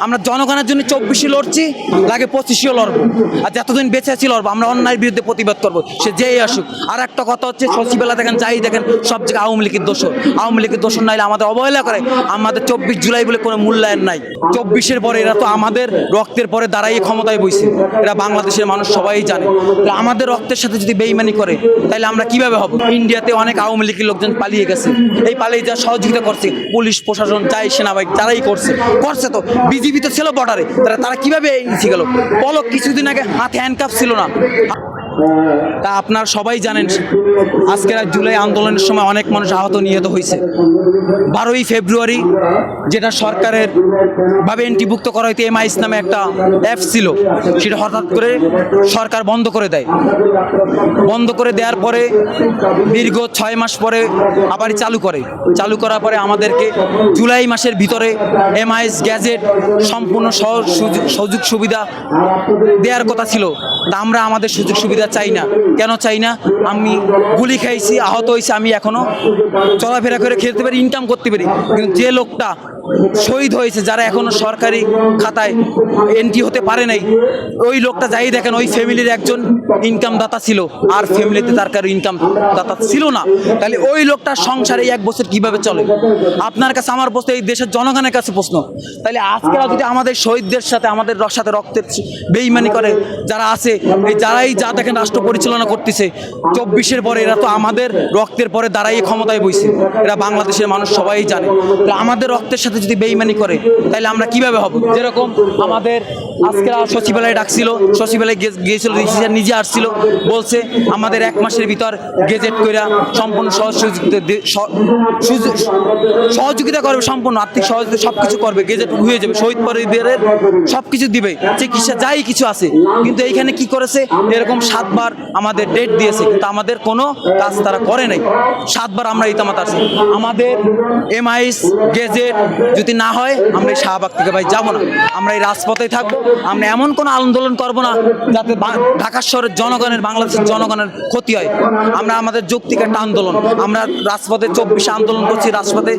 আমরা জনগণের জন্য 24 লড়ছি, লাগে 25 লড়বো, আর যতদিন বেঁচে আছি লড়বো। আমরা অন্যায়ের বিরুদ্ধে প্রতিবাদ করবো, সে যেই আসুক। আর একটা কথা হচ্ছে, সচিবেলা দেখেন, যাই দেখেন, সব জায়গায় আওয়ামী লীগের দোষর। আওয়ামী লীগের দোষর নাইলে আমাদের অবহেলা করে। আমাদের 24 জুলাই বলে কোনো মূল্যায়ন নাই। 24-এর পরে এরা তো আমাদের রক্তের পরে দাঁড়াইয়ে ক্ষমতায় বইছে। এরা বাংলাদেশের মানুষ সবাই জানে। আমাদের রক্তের সাথে যদি বেইমানি করে, তাহলে আমরা কিভাবে হব? ইন্ডিয়াতে অনেক আওয়ামী লীগের লোকজন পালিয়ে গেছে। এই পালিয়ে যা সহযোগিতা করছে পুলিশ প্রশাসন, যাই সেনাবাহিনী, তারাই করছে তো। বিজিবি তো ছিল বর্ডারে, তারা কিভাবে এসে গেল? পলক কিছুদিন আগে হাতে হ্যান্ডকাপ ছিল না। তা আপনারা সবাই জানেন, আজকের জুলাই আন্দোলনের সময় অনেক মানুষ আহত নিহত হয়েছে। 12ই ফেব্রুয়ারি যেটা সরকারের ভাবে এন্ট্রিভুক্ত করা হইতে MIS নামে একটা অ্যাপ ছিল, সেটা হঠাৎ করে সরকার বন্ধ করে দেয়। বন্ধ করে দেওয়ার পরে দীর্ঘ 6 মাস পরে আবার চালু করার পরে আমাদেরকে জুলাই মাসের ভিতরে MIS গ্যাজেট সম্পূর্ণ সুযোগ সুবিধা দেওয়ার কথা ছিল। তা আমরা আমাদের সুযোগ সুবিধা চাই না। কেন চাই না? আমি গুলি খাইছি, আহত হয়েছি, আমি এখনো চলাফেরা করে খেতে পারি, ইনকাম করতে পারি। কিন্তু যে লোকটা শহীদ হয়েছে, যারা এখনো সরকারি খাতায় এন্ট্রি হতে পারে নাই, ওই লোকটা যাই দেখেন, ওই ফ্যামিলির একজন ইনকাম দাতা ছিল, আর ফ্যামিলিতে তার কারো ইনকাম দাতা ছিল না। তাহলে ওই লোকটার সংসারে 1 বছর কিভাবে চলে? আপনার কাছে আমার প্রশ্ন, এই দেশের জনগণের কাছে প্রশ্ন। তাহলে আজকে যদি আমাদের শহীদদের সাথে, আমাদের সাথে রক্তের বেইমানি করে যারা আছে, যারাই যা দেখেন রাষ্ট্র পরিচালনা করতেছে, 24-এর পরে এরা তো আমাদের রক্তের পরে দাঁড়াইয়ে ক্ষমতায় বইছে। এরা বাংলাদেশের মানুষ সবাই জানে। আমাদের রক্তের সাথে যদি বেইমানি করে, তাহলে আমরা কিভাবে হব? যেরকম আমাদের আজকে সচিবালয়ে ডাকছিল, সচিবালয়ে গিয়েছিল, নিজে আসছিল, বলছে আমাদের 1 মাসের ভিতর গেজেট কইরা সম্পূর্ণ সহযোগিতা করবে, সম্পূর্ণ আর্থিক সহযোগিতা সবকিছু করবে, গেজেট হয়ে যাবে, শহীদ পরিবারের সবকিছু দিবে, চিকিৎসা যাই কিছু আছে। কিন্তু এইখানে কি করেছে? এরকম 7 বার আমাদের ডেট দিয়েছে, কিন্তু আমাদের কোনো কাজ তারা করে নাই। 7 বার আমরা ইতামাত আছি। আমাদের MIS গেজেট যদি না হয়, আমরা এই শাহবাগ থেকে ভাই যাবো না, আমরা এই রাজপথেই থাকবো। আমরা এমন কোনো আন্দোলন করবো না যাতে ঢাকা শহরের জনগণের, বাংলাদেশের জনগণের ক্ষতি হয়। আমরা আমাদের যৌক্তিক একটা আন্দোলন, আমরা রাজপথে 24 আন্দোলন করছি, রাজপথে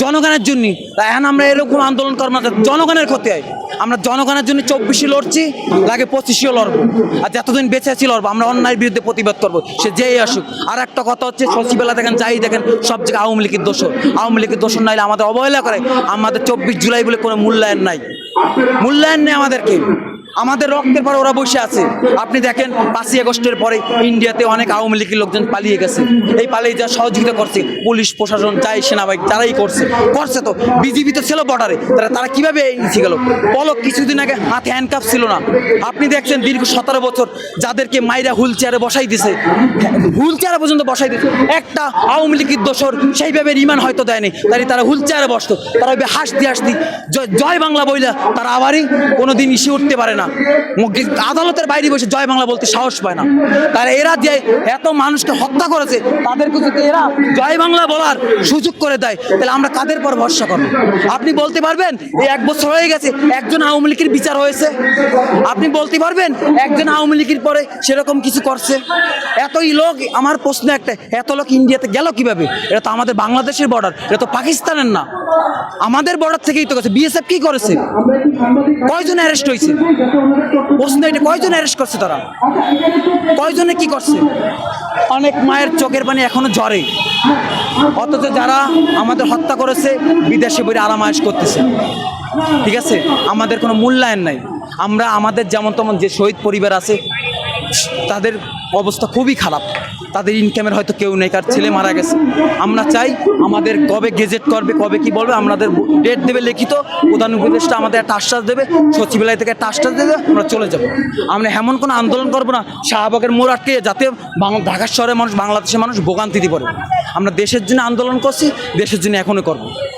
জনগণের জন্য। তাই এখন আমরা এরকম আন্দোলন করবো না জনগণের ক্ষতি হয়। আমরা জনগণের জন্য 24 লড়ছি, লাগে 25 লড়বো, আর যতদিন বেঁচে আছি লড়বো। আমরা অন্যায়ের বিরুদ্ধে প্রতিবাদ করবো, সে যেই আসুক। আর একটা কথা হচ্ছে, সচিবেলা দেখেন, যাই দেখেন, সব জায়গায় আওয়ামী লীগের দোষর। আওয়ামী লীগের দোষর নাইলে আমাদের অবহেলা করে। আমাদের 24 জুলাই বলে কোনো মূল্যায়ন নাই। মূল্যায়ন নেই আমাদেরকে। আমাদের রক্তের পরে ওরা বসে আছে। আপনি দেখেন 5ই আগস্টের পরে ইন্ডিয়াতে অনেক আওয়ামী লীগের লোকজন পালিয়ে গেছে। এই পালিয়ে যা সহযোগিতা করছে পুলিশ প্রশাসন, যাই সেনাবাহিনী, তারাই করছে তো। বিজিবি তো ছিল বর্ডারে, তারা কিভাবে এসে গেল? পলক কিছুদিন আগে হাতে হ্যান্ডকাপ ছিল না। আপনি দেখছেন দীর্ঘ 17 বছর যাদেরকে মাইরা হুইল চেয়ারে বসাই দিছে, হুইল চেয়ারে পর্যন্ত বসাই দিছে। একটা আওয়ামী লীগের দোষর সেইভাবে রিমান্ড হয়তো দেয়নি, তাই তারা হুইল চেয়ারে বসতো। তারা হাসতে জয় বাংলা বইলা তারা আবারই কোনোদিন ইসে উঠতে পারে না, আদালতের বাইরে বসে জয় বাংলা বলতে সাহস পায় না। তারা এরা যে এত মানুষকে হত্যা করেছে, তাদেরকে যদি এরা জয় বাংলা বলার সুযোগ করে দেয়, তাহলে আমরা কাদের পর ভরসা করবো? আপনি বলতে পারবেন এই 1 বছর হয়ে গেছে একজন আওয়ামী লীগের বিচার হয়েছে? আপনি বলতে পারবেন একজন আওয়ামী লীগের পরে সেরকম কিছু করছে? এতই লোক, আমার প্রশ্ন একটা, এত লোক ইন্ডিয়াতে গেল কিভাবে? এটা তো আমাদের বাংলাদেশের বর্ডার, এটা তো পাকিস্তানের না, আমাদের বর্ডার থেকেই তো গেছে। BSF কি করেছে? কয়জন অ্যারেস্ট হয়েছে? প্রশ্ন এটা, কয়জন অ্যারেস্ট করছে? তারা কয়জনে কি করছে? অনেক মায়ের চোখের পানি এখনো ঝরে, অথচ যারা আমাদের হত্যা করেছে বিদেশে বইরে আরামায়েশ করতেছে। ঠিক আছে, আমাদের কোনো মূল্যায়ন নাই। আমরা আমাদের যেমন তেমন যে শহীদ পরিবার আছে, তাদের অবস্থা খুবই খারাপ, তাদের ইনকামের হয়তো কেউ নেই, কার ছেলে মারা গেছে। আমরা চাই আমাদের কবে গেজেট করবে, কবে কি বলবে, আমাদের ডেট দেবে লিখিত, প্রধান উপদেষ্টা আমাদের একটা আশ্বাস দেবে, সচিবালয় থেকে একটা আশ্বাস দেবে, আমরা চলে যাব। আমরা এমন কোনো আন্দোলন করবো না শাহবাগের মোড় আটকে, যাতে ঢাকা শহরের মানুষ, বাংলাদেশের মানুষ ভোগান্তিতে পড়ে। আমরা দেশের জন্য আন্দোলন করছি, দেশের জন্য এখনই করবো।